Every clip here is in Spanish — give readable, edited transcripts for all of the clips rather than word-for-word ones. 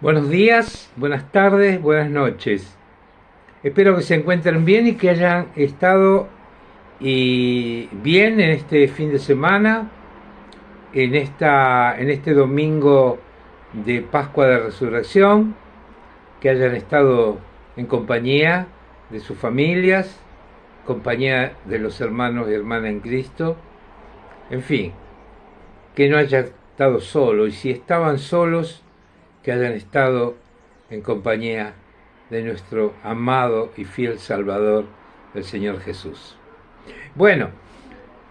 Buenos días, buenas tardes, buenas noches. Espero que se encuentren bien y que hayan estado bien en este fin de semana, en este domingo de Pascua de Resurrección, que hayan estado en compañía de sus familias, compañía de los hermanos y hermanas en Cristo, en fin, que no hayan estado solos, y si estaban solos, que hayan estado en compañía de nuestro amado y fiel Salvador, el Señor Jesús. Bueno,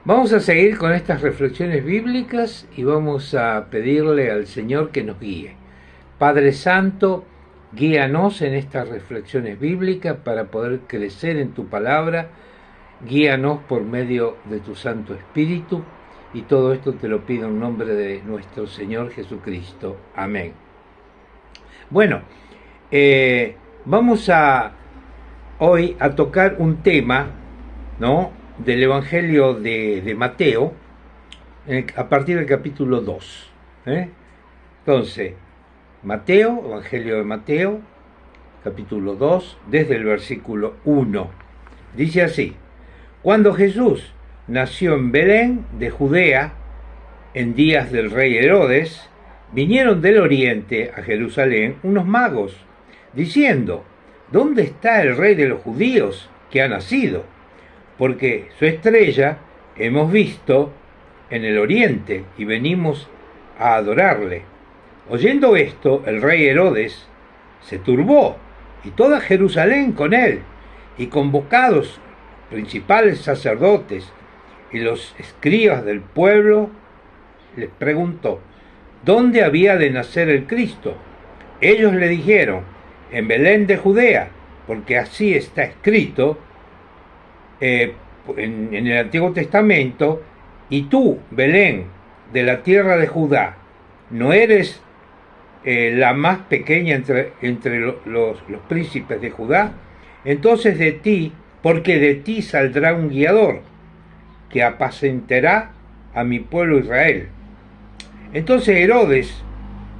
vamos a seguir con estas reflexiones bíblicas y vamos a pedirle al Señor que nos guíe. Padre Santo, guíanos en estas reflexiones bíblicas para poder crecer en tu palabra. Guíanos por medio de tu Santo Espíritu, y todo esto te lo pido en nombre de nuestro Señor Jesucristo. Amén. Bueno, vamos hoy a tocar un tema, ¿no?, del Evangelio de Mateo, a partir del capítulo 2. Entonces, Mateo, Evangelio de Mateo, capítulo 2, desde el versículo 1. Dice así: Cuando Jesús nació en Belén de Judea, en días del rey Herodes, vinieron del oriente a Jerusalén unos magos, diciendo: ¿Dónde está el rey de los judíos que ha nacido? Porque su estrella hemos visto en el oriente y venimos a adorarle. Oyendo esto, el rey Herodes se turbó, y toda Jerusalén con él, y convocados principales sacerdotes y los escribas del pueblo, les preguntó: ¿dónde había de nacer el Cristo? Ellos le dijeron: en Belén de Judea, porque así está escrito en el Antiguo Testamento: y tú, Belén, de la tierra de Judá, no eres la más pequeña entre los príncipes de Judá. Entonces porque de ti saldrá un guiador, que apacentará a mi pueblo Israel. Entonces Herodes,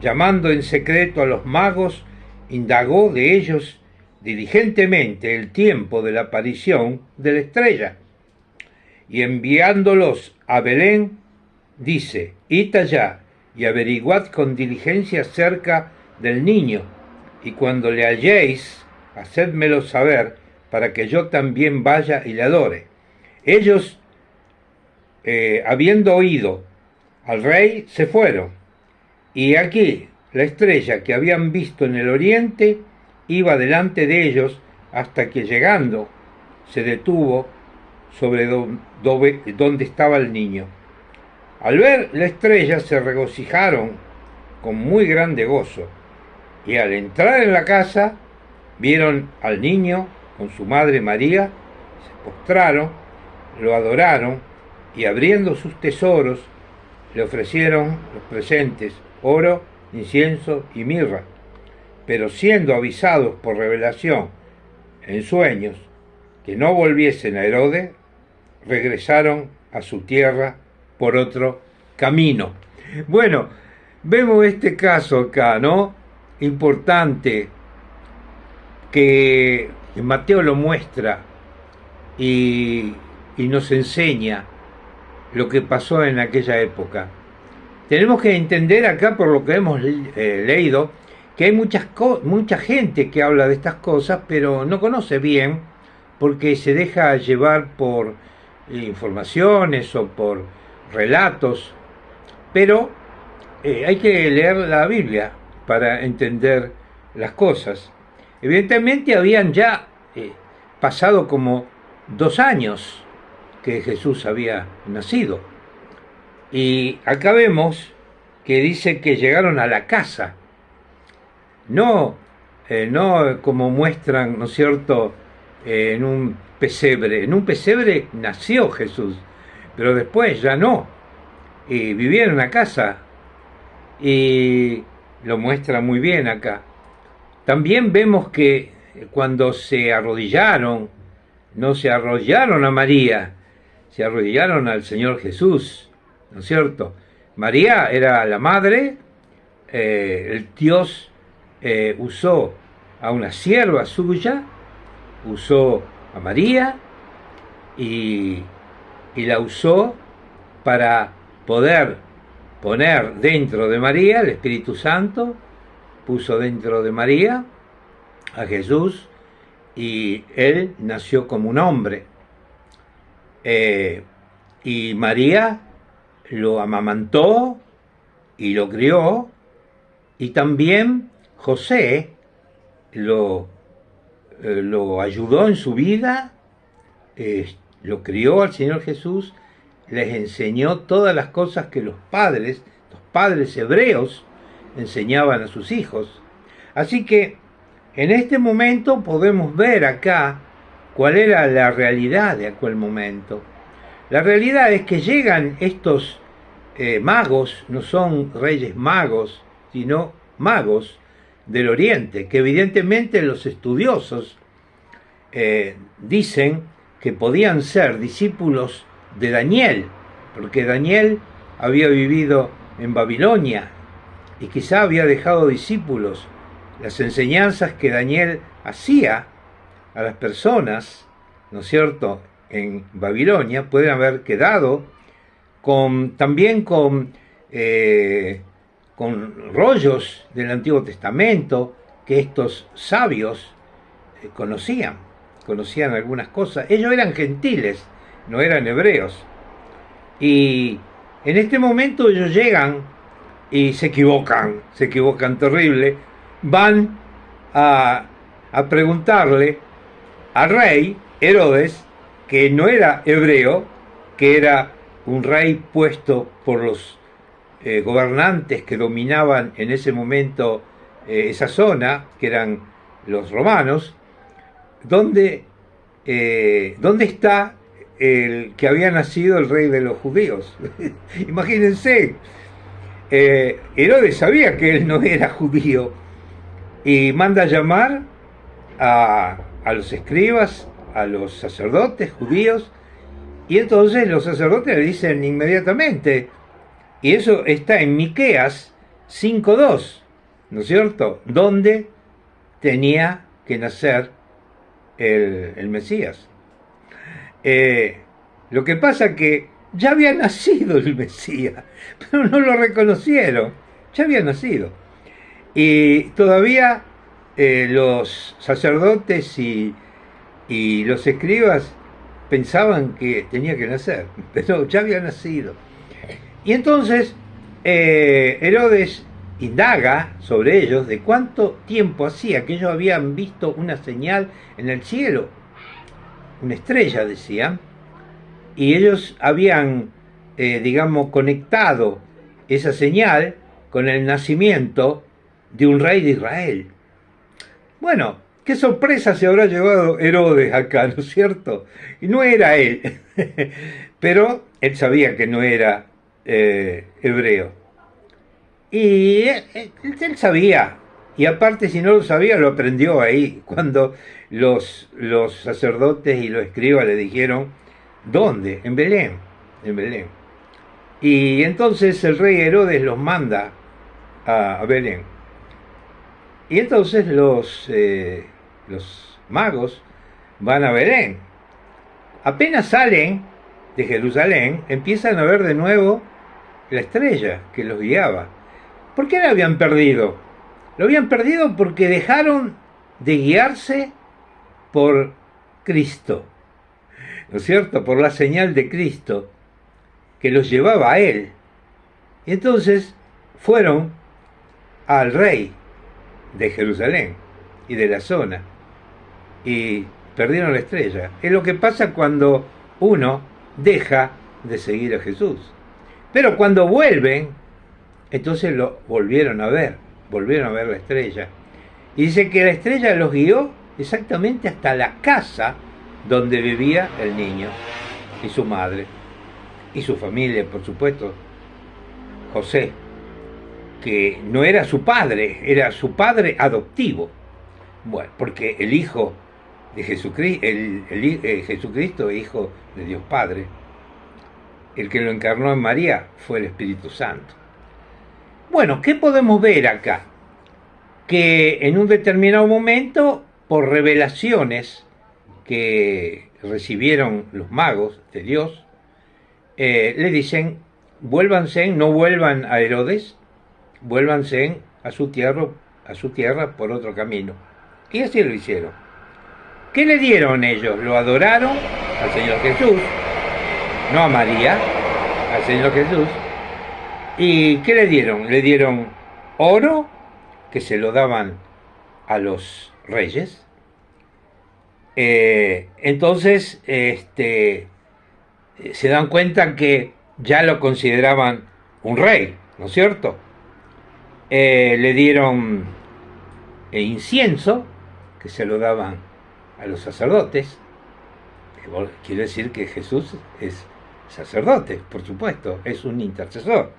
llamando en secreto a los magos, indagó de ellos diligentemente el tiempo de la aparición de la estrella, y enviándolos a Belén, dice: id allá y averiguad con diligencia acerca del niño, y cuando le halléis, hacédmelo saber, para que yo también vaya y le adore. Ellos, habiendo oído al rey, se fueron, y aquí la estrella que habían visto en el oriente iba delante de ellos, hasta que, llegando, se detuvo sobre donde estaba el niño. Al ver la estrella se regocijaron con muy grande gozo, y al entrar en la casa vieron al niño con su madre María, se postraron, lo adoraron, y abriendo sus tesoros le ofrecieron los presentes: oro, incienso y mirra. Pero siendo avisados por revelación en sueños que no volviesen a Herodes, regresaron a su tierra por otro camino. Bueno, vemos este caso acá, ¿no?, importante, que Mateo lo muestra y nos enseña lo que pasó en aquella época. Tenemos que entender acá, por lo que hemos leído, que hay mucha gente que habla de estas cosas, pero no conoce bien, porque se deja llevar por informaciones o por relatos. Pero hay que leer la Biblia para entender las cosas. Evidentemente habían ya pasado como 2 años que Jesús había nacido. Y acá vemos que dice que llegaron a la casa. No como muestran, ¿no es cierto?, en un pesebre. En un pesebre nació Jesús, pero después ya no. Y vivía en una casa. Y lo muestra muy bien acá. También vemos que cuando se arrodillaron, no se arrodillaron a María, se arrodillaron al Señor Jesús, ¿no es cierto? María era la madre, el Dios usó a una sierva suya, usó a María y la usó para poder poner dentro de María el Espíritu Santo, puso dentro de María a Jesús y él nació como un hombre. Y María lo amamantó y lo crió, y también José lo ayudó en su vida, lo crió al Señor Jesús, les enseñó todas las cosas que los padres hebreos, enseñaban a sus hijos. Así que en este momento podemos ver acá cuál era la realidad de aquel momento. La realidad es que llegan estos magos, no son reyes magos, sino magos del Oriente, que evidentemente los estudiosos dicen que podían ser discípulos de Daniel, porque Daniel había vivido en Babilonia y quizá había dejado discípulos. Las enseñanzas que Daniel hacía a las personas, ¿no es cierto?, en Babilonia, pueden haber quedado también con rollos del Antiguo Testamento que estos sabios conocían algunas cosas. Ellos eran gentiles, no eran hebreos. Y en este momento ellos llegan y se equivocan terrible. Van a preguntarle al rey Herodes, que no era hebreo, que era un rey puesto por los gobernantes que dominaban en ese momento esa zona, que eran los romanos, ¿dónde está el que había nacido el rey de los judíos? Imagínense, Herodes sabía que él no era judío y manda a llamar a los escribas, a los sacerdotes judíos, y entonces los sacerdotes le dicen inmediatamente, y eso está en Miqueas 5:2, ¿no es cierto?, donde tenía que nacer el Mesías. Lo que pasa que ya había nacido el Mesías, pero no lo reconocieron, ya había nacido. Y todavía los sacerdotes y los escribas pensaban que tenía que nacer, pero ya había nacido. Y entonces Herodes indaga sobre ellos de cuánto tiempo hacía que ellos habían visto una señal en el cielo, una estrella, decían, y ellos habían, conectado esa señal con el nacimiento de un rey de Israel. Bueno, qué sorpresa se habrá llevado Herodes acá, ¿no es cierto? Y no era él, pero él sabía que no era hebreo. Y él sabía, y aparte si no lo sabía lo aprendió ahí, cuando los sacerdotes y los escribas le dijeron, ¿dónde? En Belén, en Belén. Y entonces el rey Herodes los manda a Belén. Y entonces los magos van a Belén. Apenas salen de Jerusalén, empiezan a ver de nuevo la estrella que los guiaba. ¿Por qué la habían perdido? Lo habían perdido porque dejaron de guiarse por Cristo, ¿no es cierto?, por la señal de Cristo que los llevaba a Él. Y entonces fueron al rey de Jerusalén y de la zona y perdieron la estrella. Es lo que pasa cuando uno deja de seguir a Jesús. Pero cuando vuelven, entonces lo volvieron a ver la estrella. Y dice que la estrella los guió exactamente hasta la casa donde vivía el niño y su madre y su familia, por supuesto, José, que no era su padre, era su padre adoptivo. Bueno, porque el hijo de Jesucristo, Jesucristo, hijo de Dios Padre, el que lo encarnó en María fue el Espíritu Santo. Bueno, ¿qué podemos ver acá? que en un determinado momento, por revelaciones que recibieron los magos de Dios, le dicen, vuélvanse, no vuelvan a Herodes, vuélvanse a su tierra por otro camino. Y así lo hicieron. ¿Qué le dieron ellos? Lo adoraron al Señor Jesús, no a María, al Señor Jesús. ¿Y qué le dieron? Le dieron oro, que se lo daban a los reyes. Entonces, se dan cuenta que ya lo consideraban un rey, ¿no es cierto? Le dieron incienso, que se lo daban a los sacerdotes. Quiere decir que Jesús es sacerdote, por supuesto, es un intercesor.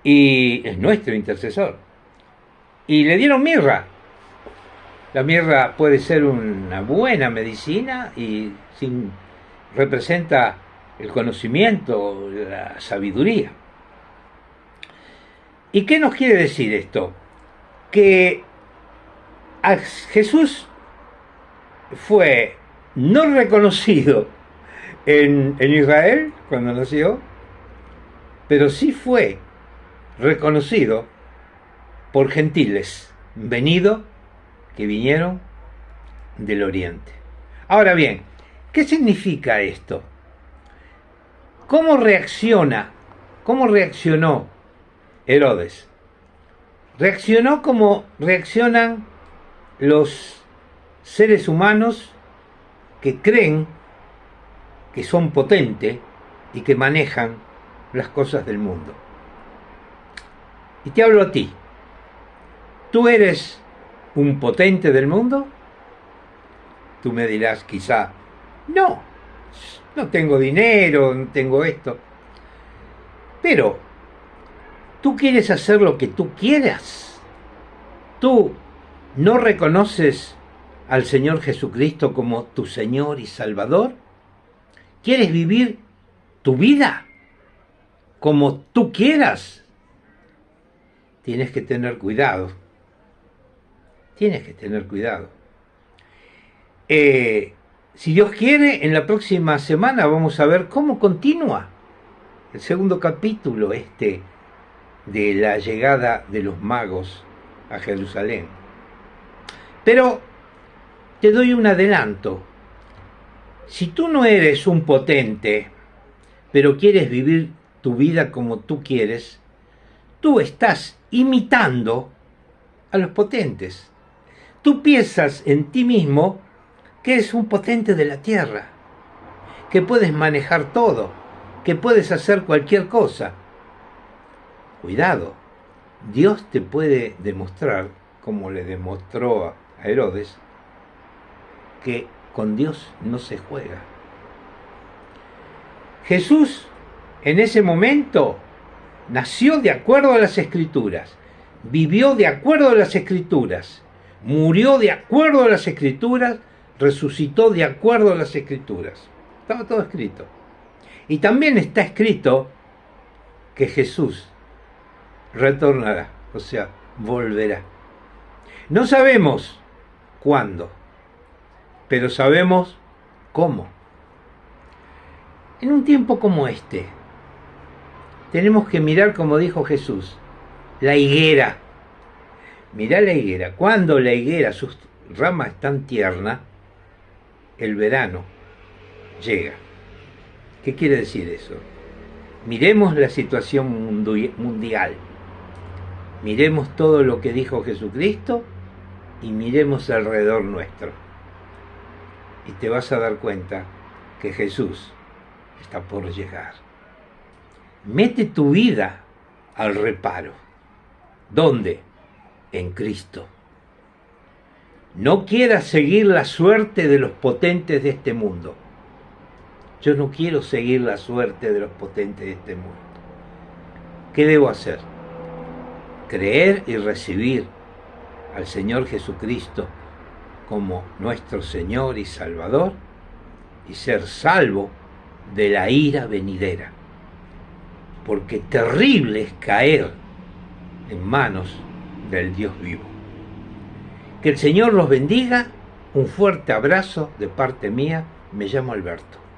Y es nuestro intercesor. Y le dieron mirra. La mirra puede ser una buena medicina y representa el conocimiento, la sabiduría. ¿Y qué nos quiere decir esto? Que a Jesús fue no reconocido en Israel cuando nació, pero sí fue reconocido por gentiles que vinieron del oriente. Ahora bien, ¿qué significa esto? ¿Cómo reaccionó Herodes? Reaccionó como reaccionan los seres humanos que creen que son potentes y que manejan las cosas del mundo. Y te hablo a ti. ¿Tú eres un potente del mundo? Tú me dirás quizá, no tengo dinero, no tengo esto. Pero, ¿tú quieres hacer lo que tú quieras? ¿Tú no reconoces al Señor Jesucristo como tu Señor y Salvador? ¿Quieres vivir tu vida como tú quieras? Tienes que tener cuidado. Tienes que tener cuidado. Si Dios quiere, en la próxima semana vamos a ver cómo continúa el segundo capítulo de la llegada de los magos a Jerusalén. Pero te doy un adelanto. Si tú no eres un potente, pero quieres vivir tu vida como tú quieres, tú estás imitando a los potentes. Tú piensas en ti mismo que eres un potente de la tierra, que puedes manejar todo, que puedes hacer cualquier cosa. Cuidado, Dios te puede demostrar, como le demostró a Herodes, que con Dios no se juega. Jesús en ese momento nació de acuerdo a las Escrituras, vivió de acuerdo a las Escrituras, murió de acuerdo a las Escrituras, resucitó de acuerdo a las Escrituras. Estaba todo escrito. Y también está escrito que Jesús retornará, o sea, volverá. No sabemos cuándo, pero sabemos cómo. En un tiempo como este, tenemos que mirar, como dijo Jesús, la higuera. Mirá la higuera. Cuando la higuera, sus ramas están tiernas, el verano llega. ¿Qué quiere decir eso? Miremos la situación mundial. Miremos todo lo que dijo Jesucristo y miremos alrededor nuestro. Y te vas a dar cuenta que Jesús está por llegar. Mete tu vida al reparo. ¿Dónde? En Cristo. No quieras seguir la suerte de los potentes de este mundo. Yo no quiero seguir la suerte de los potentes de este mundo. ¿Qué debo hacer? Creer y recibir al Señor Jesucristo como nuestro Señor y Salvador y ser salvo de la ira venidera. Porque terrible es caer en manos del Dios vivo. Que el Señor los bendiga. Un fuerte abrazo de parte mía. Me llamo Alberto.